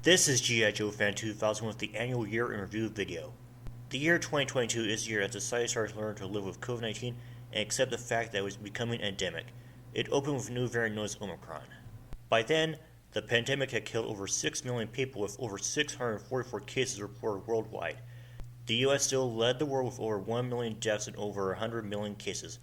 This is G.I. Joe Fan 2000 with the annual year in review video. The year 2022 is the year that society started to learn to live with COVID-19 and accept the fact that it was becoming endemic. It opened with a new variant known as Omicron. By then, the pandemic had killed over 6 million people with over 644 cases reported worldwide. The US still led the world with over 1 million deaths and over 100 million cases,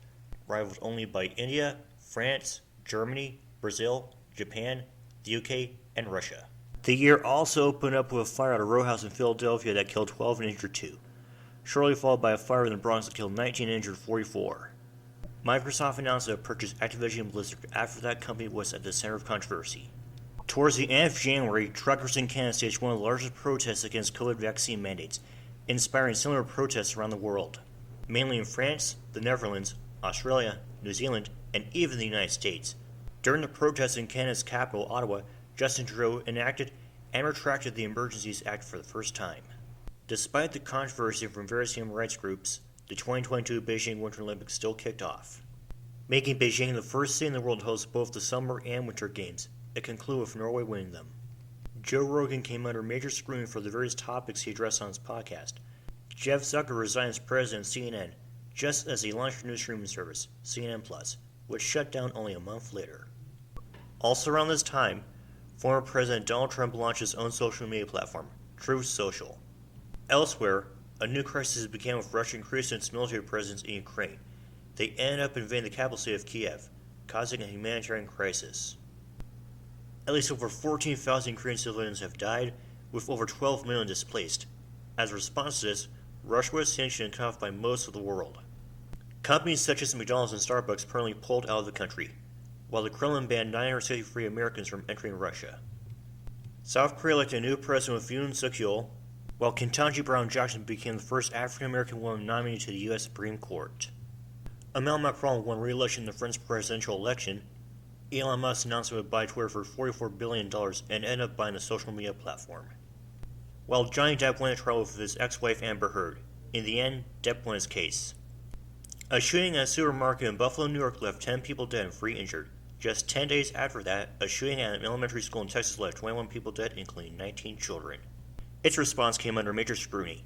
rivaled only by India, France, Germany, Brazil, Japan, the UK, and Russia. The year also opened up with a fire at a row house in Philadelphia that killed 12 and injured 2, shortly followed by a fire in the Bronx that killed 19 and injured 44. Microsoft announced that it purchased Activision Blizzard after that company was at the center of controversy. Towards the end of January, truckers in Canada staged one of the largest protests against COVID vaccine mandates, inspiring similar protests around the world, mainly in France, the Netherlands, Australia, New Zealand, and even the United States. During the protests in Canada's capital, Ottawa, Justin Trudeau enacted and retracted the Emergencies Act for the first time. Despite the controversy from various human rights groups, the 2022 Beijing Winter Olympics still kicked off, making Beijing the first city in the world to host both the Summer and Winter Games. It concluded with Norway winning them. Joe Rogan came under major scrutiny for the various topics he addressed on his podcast. Jeff Zucker resigned as president of CNN, just as he launched a new streaming service, CNN Plus, which shut down only a month later. Also around this time, former President Donald Trump launched his own social media platform, Truth Social. Elsewhere, a new crisis began with Russia increasing its military presence in Ukraine. They ended up invading the capital city of Kiev, causing a humanitarian crisis. At least over 14,000 Ukrainian civilians have died, with over 12 million displaced. As a response to this, Russia was sanctioned and cut off by most of the world. Companies such as McDonald's and Starbucks permanently pulled out of the country, while the Kremlin banned 963 Americans from entering Russia. South Korea elected a new president with Yoon Suk-yeol, while Ketanji Brown Jackson became the first African-American woman nominated to the U.S. Supreme Court. Emmanuel Macron won re-election in the French presidential election. Elon Musk announced he would buy Twitter for $44 billion and ended up buying the social media platform. While Johnny Depp went to trial with his ex-wife Amber Heard, in the end, Depp won his case. A shooting at a supermarket in Buffalo, New York left 10 people dead and 3 injured. Just 10 days after that, a shooting at an elementary school in Texas left 21 people dead, including 19 children. Its response came under major scrutiny.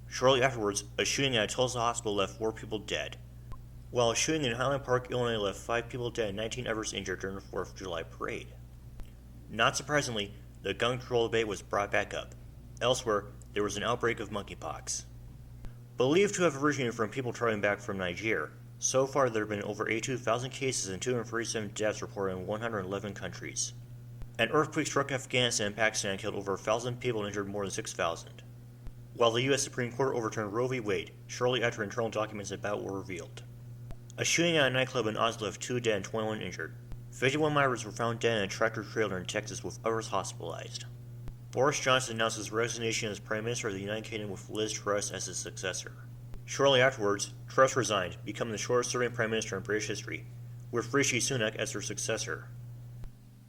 Shortly afterwards, a shooting at a Tulsa hospital left 4 people dead, while a shooting in Highland Park, Illinois left 5 people dead and 19 others injured during the 4th of July parade. Not surprisingly, the gun control debate was brought back up. Elsewhere, there was an outbreak of monkeypox. Believed to have originated from people traveling back from Nigeria, so far there have been over 82,000 cases and 237 deaths reported in 111 countries. An earthquake struck Afghanistan and Pakistan and killed over 1,000 people and injured more than 6,000. While the U.S. Supreme Court overturned Roe v. Wade, shortly after internal documents about were revealed. A shooting at a nightclub in Oslo left 2 dead and 21 injured. 51 migrants were found dead in a tractor-trailer in Texas with others hospitalized. Boris Johnson announced his resignation as Prime Minister of the United Kingdom with Liz Truss as his successor. Shortly afterwards, Truss resigned, becoming the shortest-serving Prime Minister in British history, with Rishi Sunak as her successor.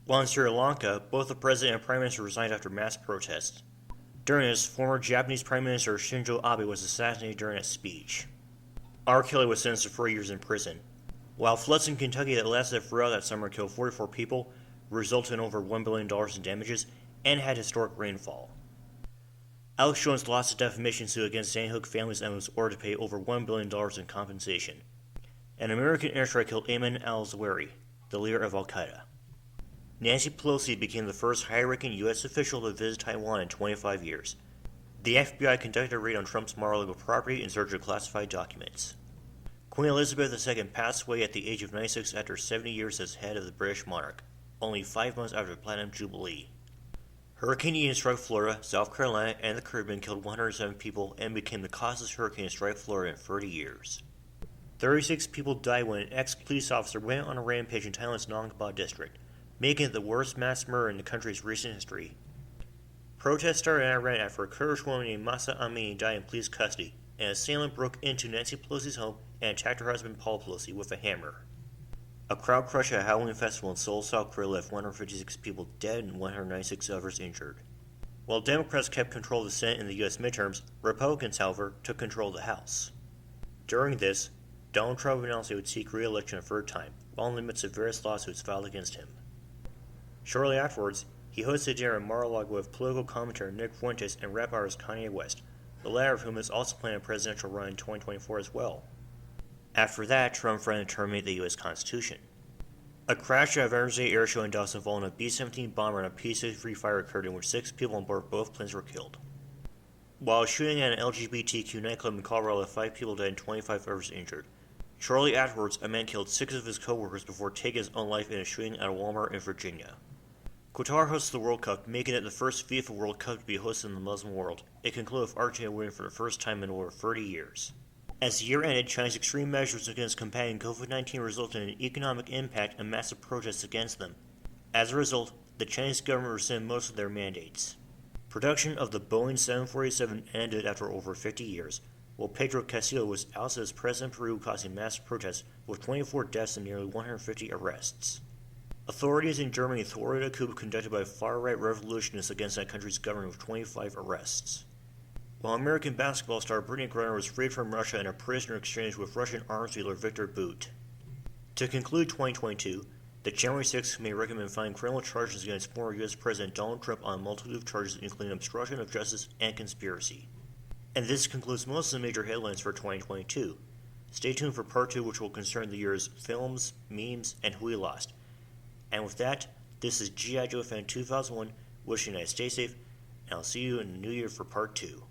While in Sri Lanka, both the President and Prime Minister resigned after mass protests. During this, former Japanese Prime Minister Shinzo Abe was assassinated during a speech. R. Kelly was sentenced to 4 years in prison. While floods in Kentucky that lasted throughout that summer killed 44 people, resulted in over $1 billion in damages, and had historic rainfall. Alex Jones lost a defamation suit against Sandy Hook families and was ordered to pay over $1 billion in compensation. An American airstrike killed Ayman al-Zawahiri, the leader of al-Qaeda. Nancy Pelosi became the first high-ranking U.S. official to visit Taiwan in 25 years. The FBI conducted a raid on Trump's Mar-a-Lago property in search of classified documents. Queen Elizabeth II passed away at the age of 96 after 70 years as head of the British monarch, only 5 months after the Platinum Jubilee. Hurricane Ian struck Florida, South Carolina, and the Caribbean, killed 107 people, and became the costliest hurricane to strike Florida in 30 years. 36 people died when an ex-police officer went on a rampage in Thailand's Nong Ba district, making it the worst mass murder in the country's recent history. Protests started in Iran after a Kurdish woman named Mahsa Amini died in police custody, and an assailant broke into Nancy Pelosi's home and attacked her husband Paul Pelosi with a hammer. A crowd crush at a Halloween festival in Seoul, South Korea left 156 people dead and 196 others injured. While Democrats kept control of the Senate in the U.S. midterms, Republicans, however, took control of the House. During this, Donald Trump announced he would seek re-election a third time, while in the midst of various lawsuits filed against him. Shortly afterwards, He hosted dinner in Mar-a-Lago with political commentator Nick Fuentes and rap artist Kanye West, the latter of whom is also planning a presidential run in 2024 as well. After that, Trump threatened to terminate the U.S. Constitution. A crash at a Veterans Day air show in Dallas involving a B-17 bomber and a P-53 fighter occurred in which 6 people on board both planes were killed. While shooting at an LGBTQ nightclub in Colorado, 5 people died and 25 others injured. Shortly afterwards, a man killed 6 of his co-workers before taking his own life in a shooting at a Walmart in Virginia. Qatar hosts the World Cup, making it the first FIFA World Cup to be hosted in the Muslim world. It concluded with Argentina winning for the first time in over 30 years. As the year ended, China's extreme measures against combating COVID-19 resulted in an economic impact and massive protests against them. As a result, the Chinese government rescinded most of their mandates. Production of the Boeing 747 ended after over 50 years, while Pedro Castillo was ousted as president of Peru, causing massive protests with 24 deaths and nearly 150 arrests. Authorities in Germany thwarted a coup conducted by far-right revolutionists against that country's government with 25 arrests. While American basketball star Brittany Griner was freed from Russia in a prisoner exchange with Russian arms dealer Viktor Bout. To conclude 2022, the January 6th may recommend filing criminal charges against former U.S. President Donald Trump on a multitude of charges including obstruction of justice and conspiracy. And this concludes most of the major headlines for 2022. Stay tuned for part 2, which will concern the year's films, memes, and who we lost. And with that, this is G.I. Joe Fan 2001, wishing you guys stay safe, and I'll see you in the new year for part 2.